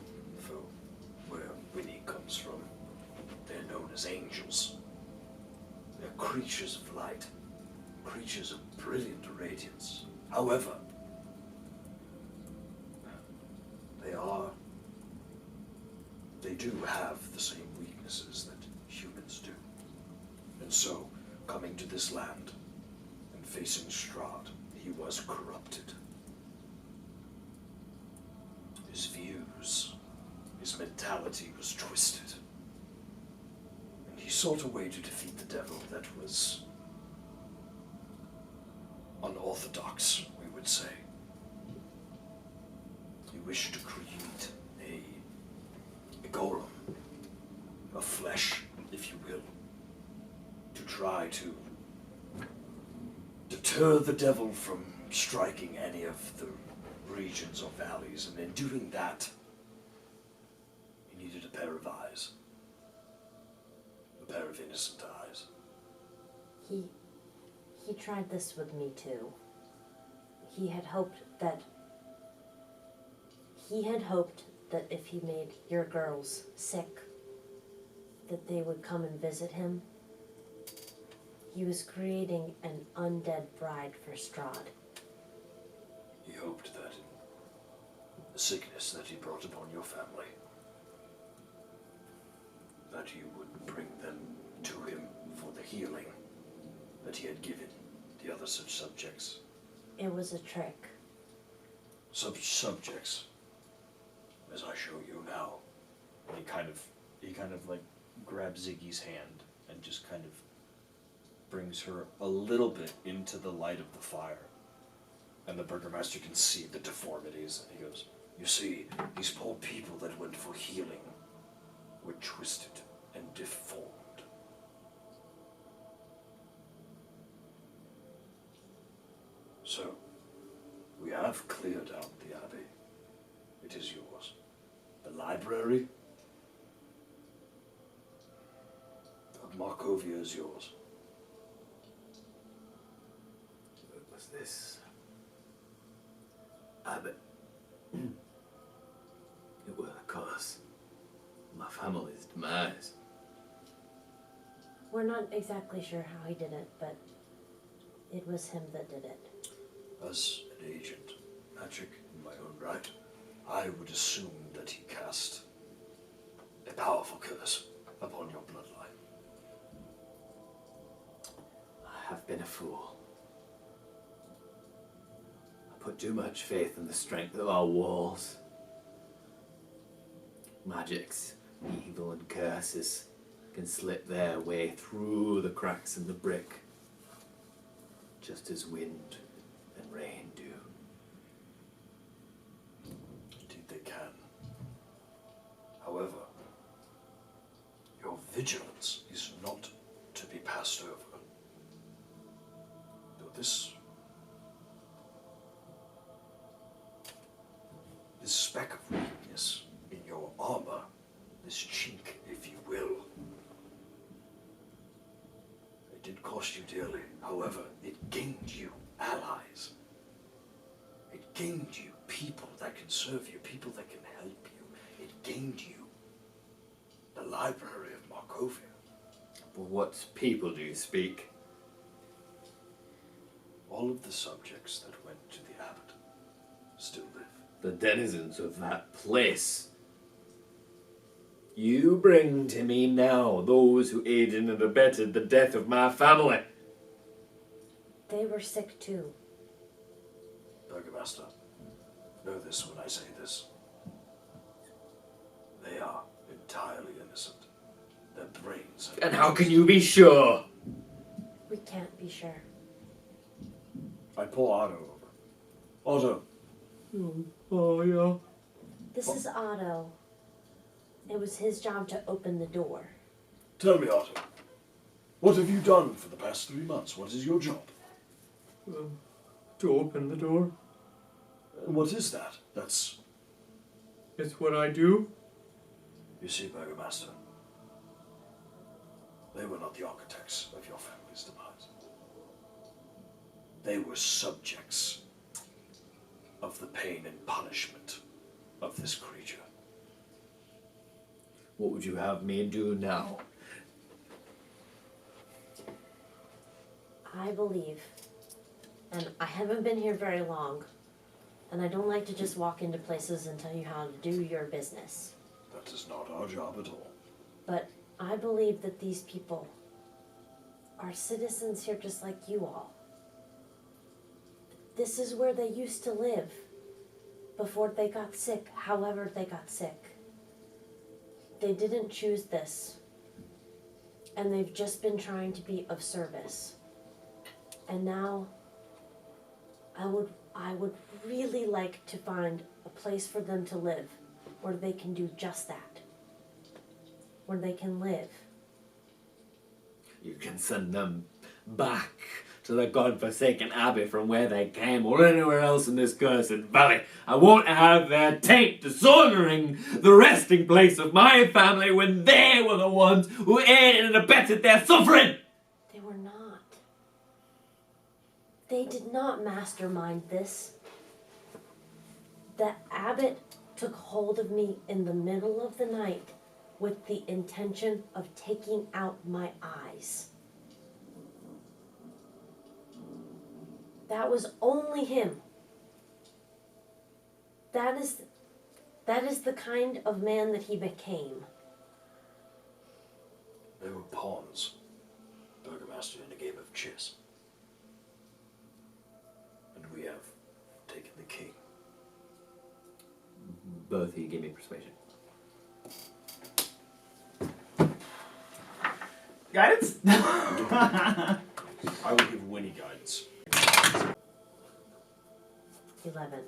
where Winnie comes from, they're known as angels. They're creatures of light, creatures of brilliant radiance. However, they do have the same weaknesses that humans do. And so, coming to this land and facing Strahd, he was corrupted. His views, his mentality was twisted. And he sought a way to defeat the devil that was unorthodox, we would say. He wished to create a golem, a flesh, if you will, to try to deter the devil from striking any of the regions or valleys, and in doing that, he needed a pair of eyes. A pair of innocent eyes. He tried this with me too. He had hoped that if he made your girls sick, that they would come and visit him. He was creating an undead bride for Strahd. He hoped that the sickness that he brought upon your family, that you would bring them to him for the healing that he had given the other such subjects. It was a trick. Such subjects, as I show you now. And he kind of like grabs Ziggy's hand and just kind of brings her a little bit into the light of the fire. And the Burgomaster can see the deformities, and he goes, you see, these poor people that went for healing were twisted and deformed. So, we have cleared out the Abbey. It is yours. The library of Markovia is yours. What was this? Abbott. It will cause my family's demise. We're not exactly sure how he did it, but it was him that did it. As an agent, magic in my own right, I would assume that he cast a powerful curse upon your bloodline. I have been a fool. I put too much faith in the strength of our walls. Magics, evil and curses can slip their way through the cracks in the brick, just as wind and rain do. Indeed they can. However, your vigilance is not to be passed over. Though this speck of weakness in your armor, this chink, if you will, it did cost you dearly. However, it gained you allies. It gained you people that can serve you, people that can help you. It gained you the library of Markovia. But what people do you speak? All of the subjects that went to the Abbot still live. The denizens of that place. You bring to me now those who aided and abetted the death of my family. They were sick too. Burgomaster, know this when I say this. They are entirely innocent. Their And how can you be sure? We can't be sure. I pull Otto over. Otto, Oh, yeah. This is Otto. It was his job to open the door. tell me, Otto. What have you done for the past 3 months? What is your job? To open the door. And what is that? That's... It's what I do. You see, Burgomaster, they were not the architects of your family's demise. They were subjects of the pain and punishment of this creature. What would you have me do now? I believe, and I haven't been here very long, and I don't like to just walk into places and tell you how to do your business. That is not our job at all. But I believe that these people are citizens here just like you all. This is where they used to live before they got sick, however they got sick. They didn't choose this, and they've just been trying to be of service. And now I would really like to find a place for them to live where they can do just that. Where they can live. You can send them back to the godforsaken Abbey from where they came, or anywhere else in this cursed valley. I won't have their taint dishonoring the resting place of my family when they were the ones who aided and abetted their suffering. They were not. They did not mastermind this. The Abbot took hold of me in the middle of the night with the intention of taking out my eyes. That was only him. That is the kind of man that he became. They were pawns, Burgomaster, in a game of chess. And we have taken the king. Both of you give me persuasion. Guidance? I will give Winnie guidance. 11.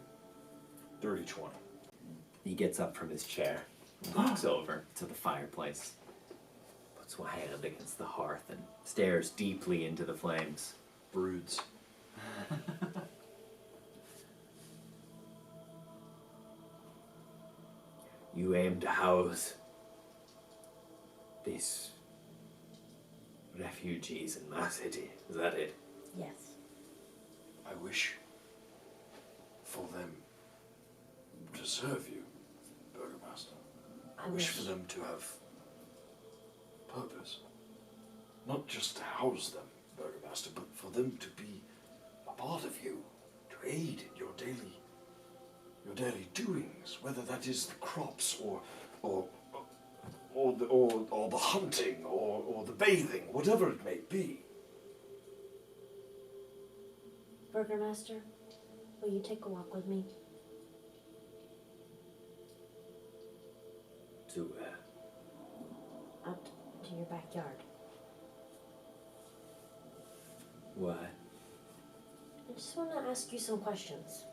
30-20. He gets up from his chair, walks over to the fireplace, puts one hand against the hearth, and stares deeply into the flames. Broods. You aim to house these refugees in my city, is that it? Yes. I wish for them to serve you, Burgomaster. I wish for them to have purpose. Not just to house them, Burgomaster, but for them to be a part of you, to aid in your daily doings, whether that is the crops or the hunting or the bathing, whatever it may be. Burgomaster, will you take a walk with me? To where? Out to your backyard. Why? I just want to ask you some questions.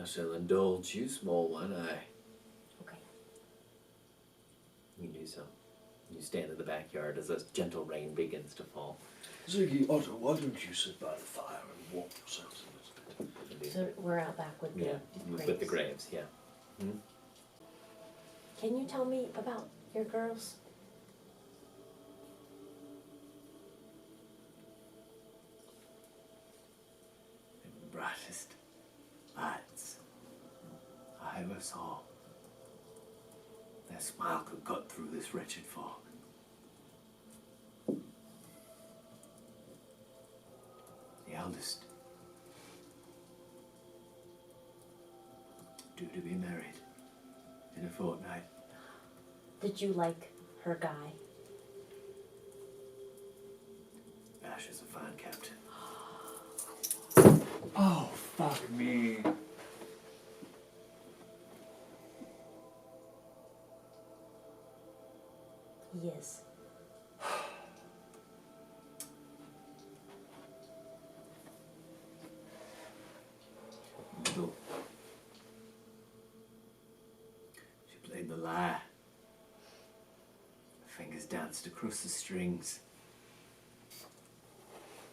I shall indulge you, small one. Okay. You do so. You stand in the backyard as a gentle rain begins to fall. Ziggy, Otto, why don't you sit by the fire and warm yourselves a little bit? So we're out back with the With the graves, yeah. Hmm? Can you tell me about your girls? The brightest lights I ever saw. Their smile could cut through this wretched fog. The eldest, due to be married in a fortnight. Did you like her guy? Ash is a fine captain. Oh, fuck me. He is. Little. She played the lyre. Her fingers danced across the strings.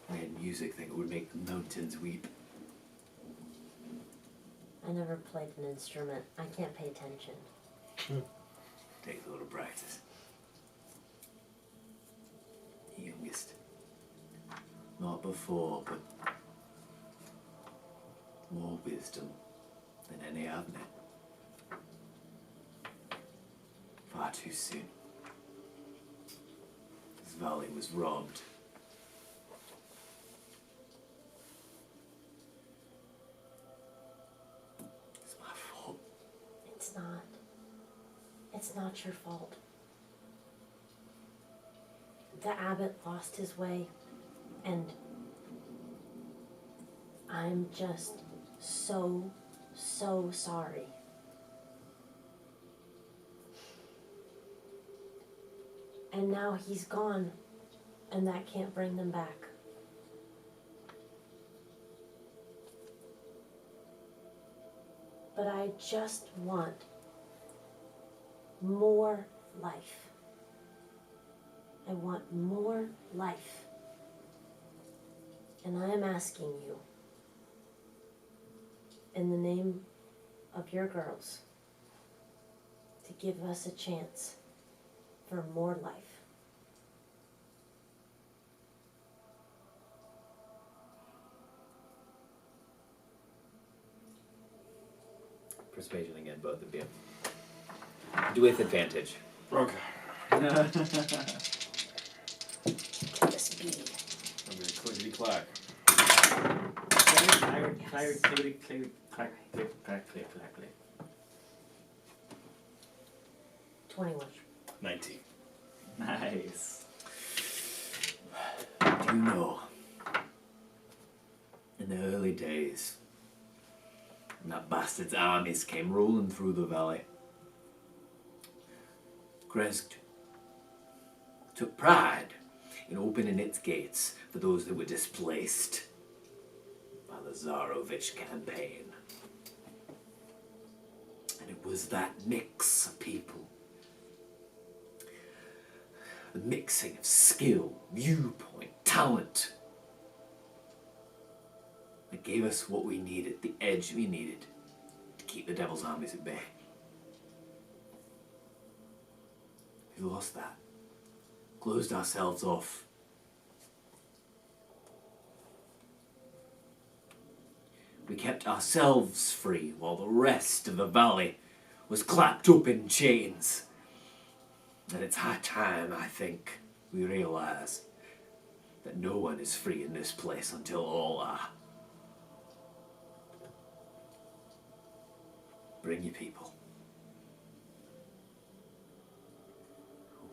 Made music that would make the mountains weep. I never played an instrument. I can't pay attention. Takes a little practice. The youngest. Not before, but more wisdom than any I've met. Far too soon. This valley was robbed. It's my fault. It's not. It's not your fault. The Abbot lost his way, and I'm just so sorry. And now he's gone, and that can't bring them back. But I just want more life. I want more life. And I am asking you, in the name of your girls, to give us a chance for more life. Persuasion again, both of you. Do with advantage. Okay. Just be. I'm gonna clickety clack. Clack. 21. 19. Nice. Do you know, in the early days, when that bastard's armies came rolling through the valley, Krezk took pride in opening its gates for those that were displaced by the Zarovich campaign. And it was that mix of people, the mixing of skill, viewpoint, talent, that gave us what we needed, the edge we needed to keep the devil's armies at bay. We lost that. Closed ourselves off. We kept ourselves free while the rest of the valley was clapped up in chains. And it's high time, I think, we realise that no one is free in this place until all are. Bring your people.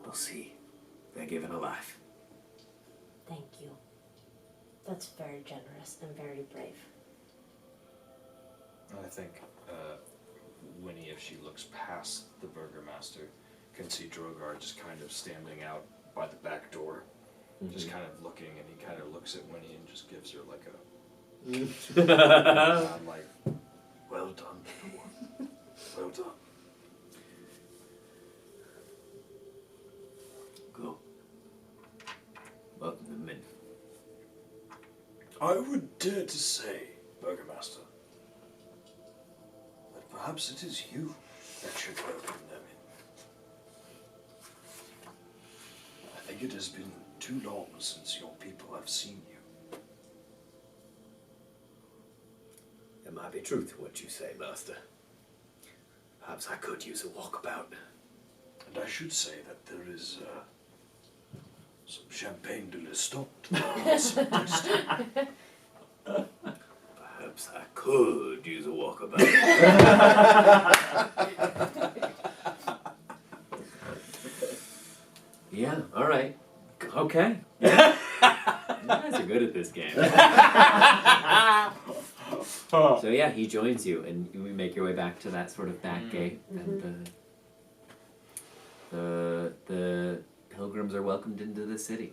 We'll see. They're given a life. Thank you. That's very generous and very brave. And I think Winnie, if she looks past the Burgomaster, can see Drogar just kind of standing out by the back door, just kind of looking, and he kind of looks at Winnie and just gives her like a nod, like, well done, everyone. Well done. Go. Welcome them in. I would dare to say, Burgomaster, that perhaps it is you that should welcome them in. I think it has been too long since your people have seen you. There might be truth to what you say, Master. Perhaps I could use a walkabout. And I should say that there is some champagne de l'Estant. Perhaps I could use a walkabout. Yeah, alright. Okay. You guys are good at this game. So yeah, he joins you, and you make your way back to that sort of back gate, and the pilgrims are welcomed into the city.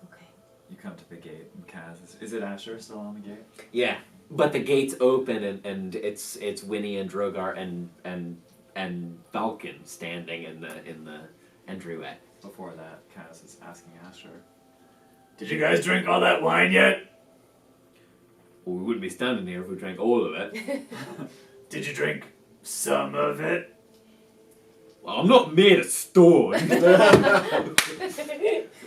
Okay. You come to the gate, and Kaz is it Asher still on the gate? Yeah, but the gates open and it's Winnie and Drogar and Falcon standing in the entryway. Before that, Kaz is asking Asher, "Did you guys drink all that wine yet? Well, we wouldn't be standing here if we drank all of it. Did you drink some of it?" Well, I'm not made of stone.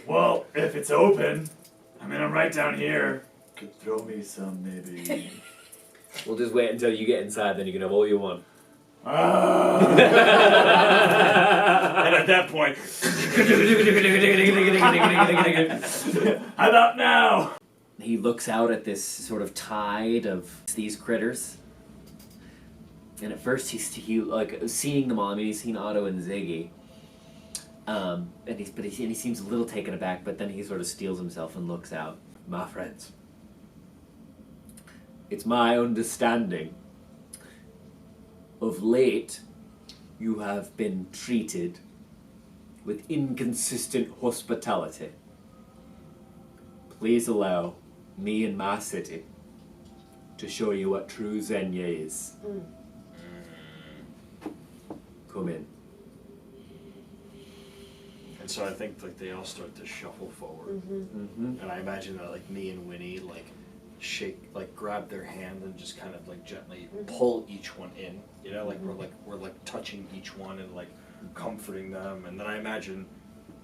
Well, if it's open, I mean, I'm right down here. Could throw me some, maybe. We'll just wait until you get inside, then you can have all you want. And at that point, how about now? He looks out at this sort of tide of these critters. And at first he like seeing them all. I mean, he's seen Otto and Ziggy. And he seems a little taken aback, but then he sort of steels himself and looks out. My friends, it's my understanding. Of late, you have been treated with inconsistent hospitality. Please allow me and my city to show you what true Xenia is. Come in. And so I think like they all start to shuffle forward, Mm-hmm. and I imagine that like me and Winnie like shake, like grab their hand and just kind of like gently pull each one in. You know, like we're like touching each one and like comforting them. And then I imagine,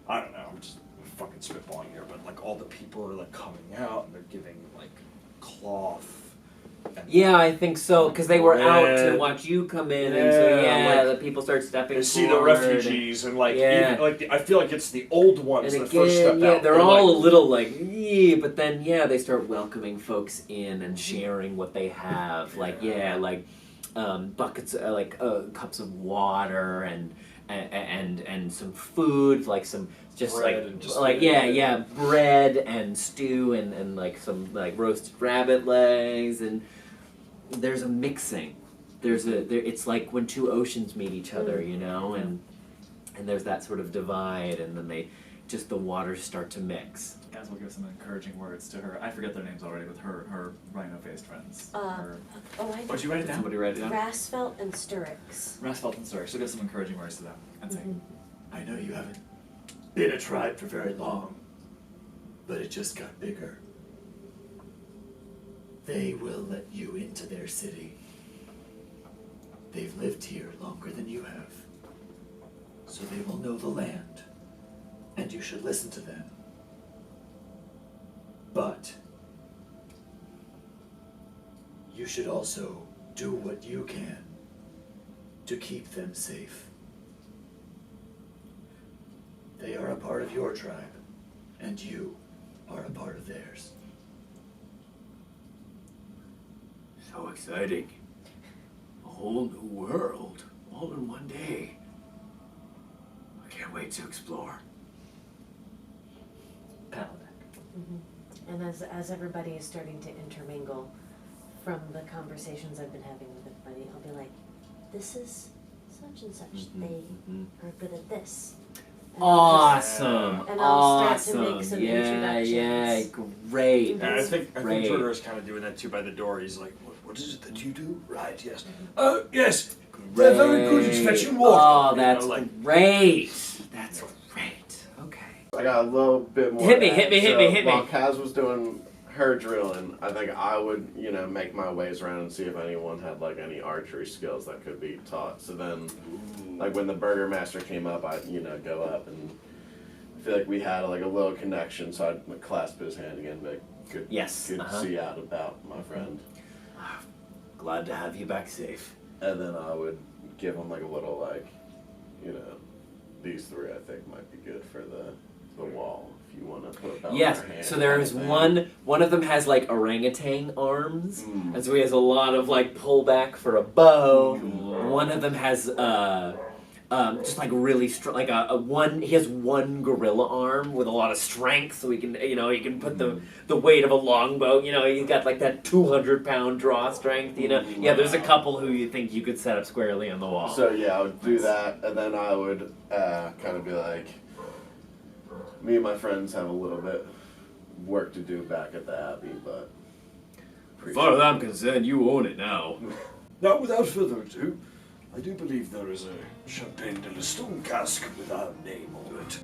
I don't know, I'm just fucking spitballing here, but like all the people are like coming out and they're giving like cloth. And Yeah, I think so, because they were out to bread. watch you come in, and so Yeah, the people start stepping They see the forward, refugees and like Yeah. even, like I feel like it's the old ones And that first again, stepped out. they're all like, a little like, yeah, but then they start welcoming folks in and sharing what they have, like buckets, cups of water and some food, like some just bread like and just bread and stew and like some like roasted rabbit legs, and there's a mixing. It's like when two oceans meet each other, you know, and there's that sort of divide, and then the waters start to mix. Kaz will give some encouraging words to her. I forget their names already with her rhino-faced friends. I Would you write it down? Somebody write it down. Rasfelt and Sturix. Rasfelt and Sturridge. She'll give some encouraging words to them and say, I know you haven't been a tribe for very long, but it just got bigger. They will let you into their city. They've lived here longer than you have, so they will know the land, and you should listen to them. But you should also do what you can to keep them safe. They are a part of your tribe, and you are a part of theirs. So exciting. A whole new world, all in one day. I can't wait to explore. And as everybody is starting to intermingle, from the conversations I've been having with everybody, I'll be like, this is such and such. They are good at this. And Awesome. And I'll start to make some introductions. Yeah, great. And I think Great. Trevor is kind of doing that too by the door. He's like, what is it that you do? Right, yes. Oh, yes. They're very good at fetching water. Oh, You that's know, like- great. That's great. Okay. I got a little bit more. Hit me, to hit add. me, hit me, hit me. While Kaz was doing her drilling, I think I would, make my ways around and see if anyone had like any archery skills that could be taught. So then, like when the Burgomaster came up, I'd go up, and I feel like we had like a little connection. So I'd like, clasp his hand again, and be like, good, Yes, good to see you out about, my friend. Glad to have you back safe. And then I would give him like a little like, these three I think might be good for the wall if you want to put them Yes. on their hand. So there is kind of thing. one of them has like orangutan arms, Mm. and so he has a lot of like pullback for a bow. One of them has just like really strong, like he has one gorilla arm with a lot of strength, so he can he can put the weight of a longbow. He's got like that 200-pound draw strength. Yeah. There's a couple who you think you could set up squarely on the wall. So yeah, I would do that, and then I would kind of be like, Me and my friends have a little bit work to do back at the Abbey, but As far as I'm concerned, you own it now. Now, without further ado, I do believe there is a champagne de la stone cask with our name on it.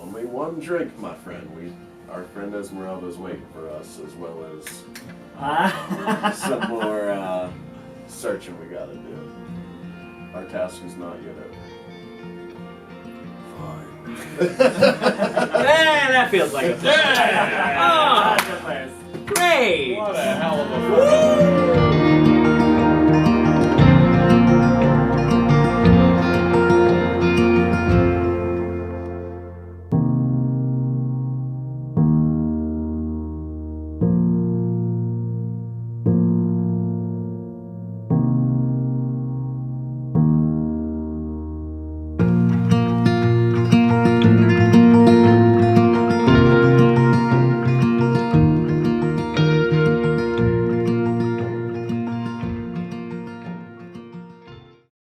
only one drink, my friend. Our friend Esmeralda's waiting for us, as well as some more searching we gotta do. Our task is not yet over. Fine. That feels like a plan. Oh, that's a plan. Great! What a hell of a